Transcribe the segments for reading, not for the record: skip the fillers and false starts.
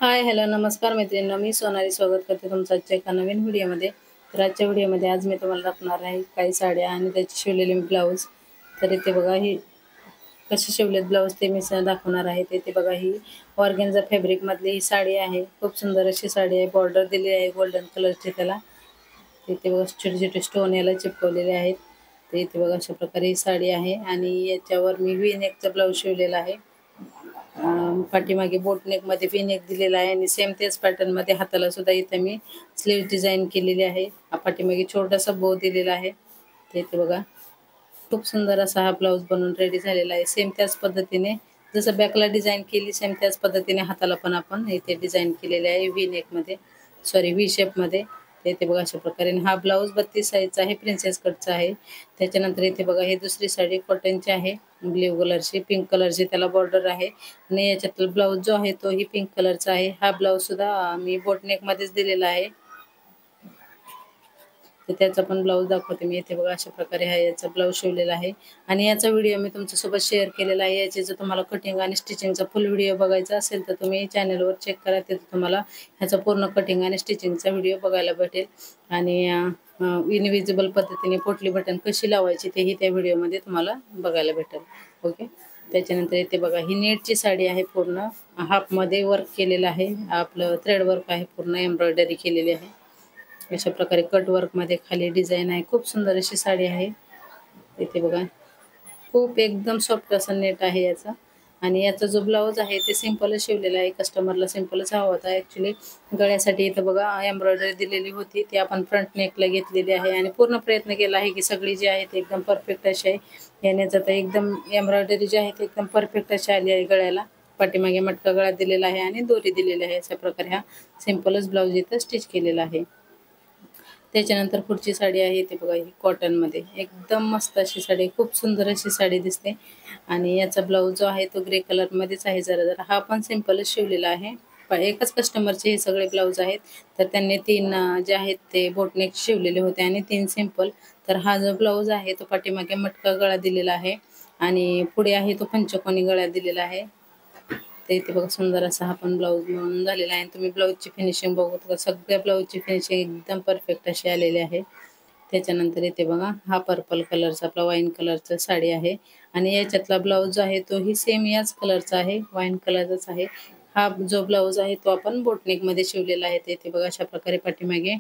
हाय, hello, नमस्कार मैत्रिणींनो. मी सोनाली स्वागत करते तुमचं आजच्या एका नवीन व्हिडिओमध्ये. तर आजच्या व्हिडिओमध्ये आज मी तुम्हाला दाखवणार आहे काही साड्या आणि त्याचे शिवलेले ब्लाऊज. तर इथे बघा ही कसे शिवलेत ब्लाऊज ते मी दाखवणार आहे. इथे बघा ही ऑर्गेन्झा फॅब्रिकमधली ही साडी आहे. खूप सुंदर अशी साडी आहे. बॉर्डर दिली आहे गोल्डन कलरची त्याला. इथे बघा छोटे छोटे स्टोन याला चिपकवलेले आहेत. तर इथे बघा अशा प्रकारे ही साडी आहे आणि याच्यावर मी व्ही नेकचा ब्लाऊज शिवलेला आहे. पाठीमागे बोटनेकमध्ये व्ही नेक दिलेला आहे आणि सेम त्याच पॅटर्नमध्ये हाताला सुद्धा इथे मी स्लीव डिझाईन केलेली आहे. पाठीमागे छोटासा बो दिलेला आहे. ते इथे बघा खूप सुंदर असा हा ब्लाऊज बनवून रेडी झालेला आहे. सेम त्याच पद्धतीने जसं बॅकला डिझाईन केली सेम त्याच पद्धतीने हाताला पण आपण इथे डिझाईन केलेले आहे व्ही नेकमध्ये, सॉरी व्ही शेपमध्ये. तर इथे बघा अशा प्रकारे हा ब्लाऊज 32 साईजचा आहे, प्रिन्सेस कटचा आहे. त्याच्यानंतर इथे बघा ही दुसरी साडी कॉटनची आहे, ब्ल्यू कलरची, पिंक कलरची त्याला बॉर्डर आहे आणि याच्यातला ब्लाऊज जो आहे तो ही पिंक कलरचा आहे. हा ब्लाऊज सुद्धा मी बोटनेकमध्येच दिलेला आहे. तर त्याचा पण ब्लाऊज दाखवते मी. इथे बघा अशा प्रकारे हा याचा ब्लाऊज शिवलेला आहे आणि याचा व्हिडिओ मी तुमच्यासोबत शेअर केलेला आहे. याची जर तुम्हाला कटिंग आणि स्टिचिंगचा फुल व्हिडिओ बघायचा असेल तर तुम्ही चॅनलवर चेक करा. तिथे तुम्हाला ह्याचा पूर्ण कटिंग आणि स्टिचिंगचा व्हिडिओ बघायला भेटेल आणि इनविजिबल पद्धतीने पोटली बटन कशी लावायची तेही त्या व्हिडिओमध्ये तुम्हाला बघायला भेटेल. ओके. त्याच्यानंतर इथे बघा ही नेटची साडी आहे, पूर्ण हाफमध्ये वर्क केलेलं आहे. आपलं थ्रेड वर्क आहे, पूर्ण एम्ब्रॉयडरी केलेली आहे. अशा प्रकारे कट वर्कमध्ये खाली डिझाईन आहे. खूप सुंदर अशी साडी आहे. इथे बघा खूप एकदम सॉफ्ट असा नेट आहे याचा आणि याचा जो ब्लाऊज आहे ते सिंपलच शिवलेला आहे. कस्टमरला सिंपलच हवा होता ॲक्च्युली. गळ्यासाठी इथं बघा एम्ब्रॉयडरी दिलेली होती, ती आपण फ्रंट नेकला घेतलेली आहे आणि पूर्ण प्रयत्न केला आहे की सगळी जी आहे ती एकदम परफेक्ट अशी आहे. याण्याचा तर एकदम एम्ब्रॉयडरी जी आहे ती एकदम परफेक्ट अशी आली आहे गळ्याला. पाठीमागे मटका गळा दिलेला आहे आणि दोरी दिलेली आहे. अशा प्रकारे हा सिंपलच ब्लाऊज इथं स्टिच केलेला आहे. त्याच्यानंतर पुढची साडी आहे ती बघा ही कॉटनमध्ये एकदम मस्त अशी साडी, खूप सुंदर अशी साडी दिसते आणि याचा ब्लाऊज जो आहे तो ग्रे कलरमध्येच आहे. जरा जरा हा पण सिंपलच शिवलेला आहे. एकच कस्टमरचे हे सगळे ब्लाऊज आहेत. तर त्यांनी 3 जे आहेत ते बोटनेक शिवलेले होते आणि 3 सिंपल. तर हा जो ब्लाऊज आहे तो पाठीमागे मटका गळा दिलेला आहे आणि पुढे आहे तो पंचकोनी गळा दिलेला आहे. तर इथे बघा सुंदर असा हा पण ब्लाऊज बनवून झालेला आहे. तुम्ही ब्लाऊजची फिनिशिंग बघू तर सगळ्या ब्लाऊजची फिनिशिंग एकदम परफेक्ट अशी आलेली आहे. त्याच्यानंतर इथे बघा हा पर्पल कलरचा आपला वाईन कलरचा साडी आहे आणि याच्यातला ब्लाऊज जो आहे तोही सेम याच कलरचा आहे, वाईन कलरचाच आहे. हा जो ब्लाऊज आहे तो आपण बोटनेकमध्ये शिवलेला आहे. इथे बघा अशा प्रकारे पाठीमागे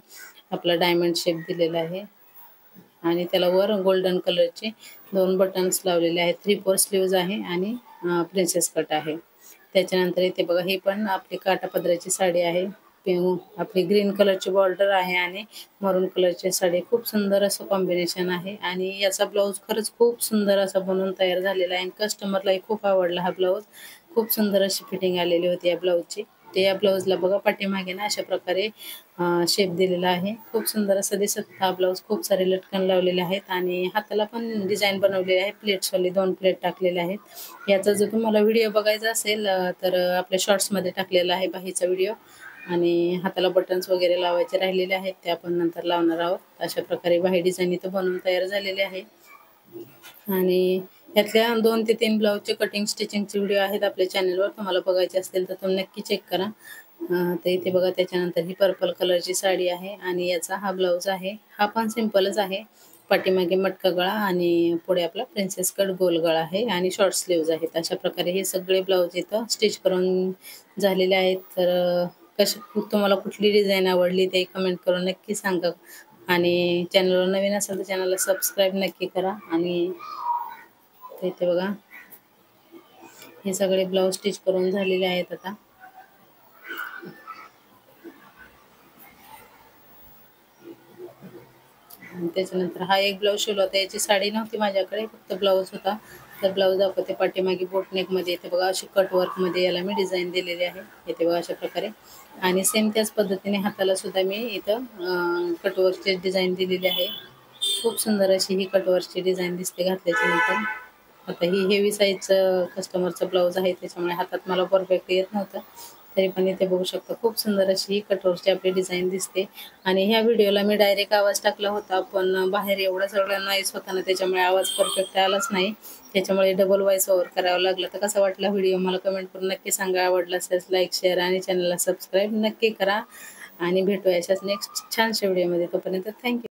आपला डायमंड शेप दिलेला आहे आणि त्याला वर गोल्डन कलरचे 2 बटन्स लावलेले आहेत. 3/4 स्लीव्ज आहे आणि प्रिन्सेस कट आहे. त्याच्यानंतर इथे बघा ही पण आपली काठापदराची साडी आहे. आपली ग्रीन कलरची बॉर्डर आहे आणि मरून कलरची साडी. खूप सुंदर असं कॉम्बिनेशन आहे आणि याचा ब्लाऊज खरंच खूप सुंदर असा बनवून तयार झालेला आहे आणि कस्टमरलाही खूप आवडला हा ब्लाऊज. खूप सुंदर अशी फिटिंग आलेली होती या ब्लाऊजची. ते या ब्लाऊजला बघा पाठीमागे ना अशा प्रकारे शेप दिलेला आहे. खूप सुंदर असं दिसत हा ब्लाऊज. खूप सारे लटकन लावलेले आहेत आणि हाताला पण डिझाईन बनवलेली आहे. प्लेट्सवाले 2 प्लेट टाकलेले आहेत. याचा जर तुम्हाला व्हिडिओ बघायचा असेल तर आपल्या शॉर्ट्समध्ये टाकलेला आहे बाहीचा व्हिडिओ आणि हाताला बटन्स वगैरे लावायचे राहिलेले आहेत ते आपण नंतर लावणार आहोत. अशा प्रकारे बाही डिझाईन इथं बनवून तयार झालेले आहे आणि यातल्या 2 ते 3 ब्लाऊजचे कटिंग स्टिचिंगचे व्हिडिओ आहेत आपल्या चॅनलवर. तुम्हाला बघायचे असतील तर तुम्ही नक्की चेक करा. तर इथे बघा त्याच्यानंतर ही पर्पल कलरची साडी आहे आणि याचा हा ब्लाऊज आहे. हा पण सिंपलच आहे. पाठीमागे मटका गळा आणि पुढे आपला प्रिन्सेस कट गोल गळा आहे आणि शॉर्ट स्लीव्ज आहेत. अशा प्रकारे हे सगळे ब्लाऊज इथं स्टिच करून झालेले आहेत. तर तुम्हाला कुठली डिझाईन आवडली ते कमेंट करून नक्की सांगा आणि चॅनलवर नवीन असेल तर चॅनलला सबस्क्राईब नक्की करा. आणि इथे बघा हे सगळे ब्लाऊज स्टिच करून झालेले आहेत आता. आणि त्याच्यानंतर हा एक ब्लाऊज शिवला होता. याची साडी नव्हती माझ्याकडे, फक्त ब्लाऊज होता. तर ब्लाऊज दाखवते. पाठीमागे बोटनेकमध्ये इथे बघा अशी कट वर्कमध्ये याला मी डिझाईन दिलेली आहे. इथे बघा अशा प्रकारे आणि सेम त्याच पद्धतीने हाताला सुद्धा मी इथं कटवर्कची डिझाईन दिलेली आहे. खूप सुंदर अशी ही कटवर्कची डिझाईन दिसते घातल्याच्या नंतर. आता ही हेवी साईजचं कस्टमरचा ब्लाऊज आहे त्याच्यामुळे हातात मला परफेक्ट येत नव्हतं. तरी पण इथे बघू शकता खूप सुंदर अशी ही कटवर्कची आपली डिझाईन दिसते. आणि ह्या व्हिडिओला मी डायरेक्ट आवाज टाकला होता, पण बाहेर एवढा सगळा नॉईज होता ना, त्याच्यामुळे आवाज परफेक्ट आलाच नाही. त्याच्यामुळे डबल व्हॉइस ओव्हर करावा लागला. तर कसा वाटला व्हिडिओ मला कमेंट करून नक्की सांगा. आवडला असेल लाईक, शेअर आणि चॅनलला सबस्क्राईब नक्की करा. आणि भेटूया अशाच नेक्स्ट छानशा व्हिडिओमध्ये. तोपर्यंत थँक्यू.